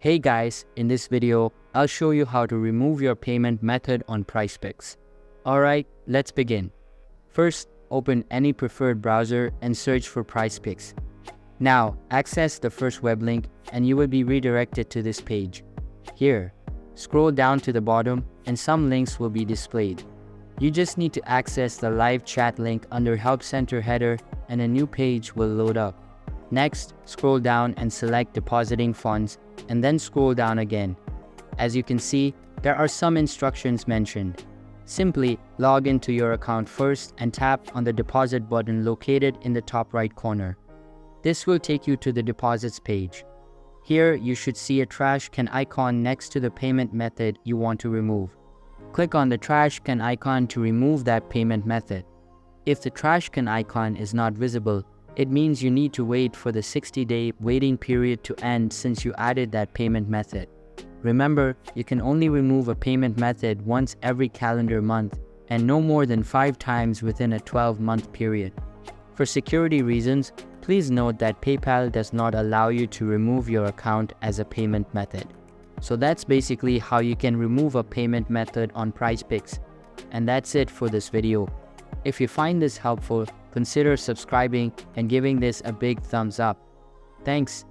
Hey guys, in this video, I'll show you how to remove your payment method on PrizePicks. Alright, let's begin. First, open any preferred browser and search for PrizePicks. Now, access the first web link and you will be redirected to this page. Here, scroll down to the bottom and some links will be displayed. You just need to access the live chat link under Help Center header and a new page will load up. Next, scroll down and select Depositing Funds and then scroll down again. As you can see, there are some instructions mentioned. Simply log into your account first and tap on the deposit button located in the top right corner. This will take you to the deposits page. Here you should see a trash can icon next to the payment method you want to remove. Click on the trash can icon to remove that payment method. If the trash can icon is not visible, it means you need to wait for the 60-day waiting period to end since you added that payment method. Remember, you can only remove a payment method once every calendar month and no more than 5 times within a 12-month period. For security reasons, please note that PayPal does not allow you to remove your account as a payment method. So that's basically how you can remove a payment method on PrizePicks. And that's it for this video. If you find this helpful, consider subscribing and giving this a big thumbs up. Thanks.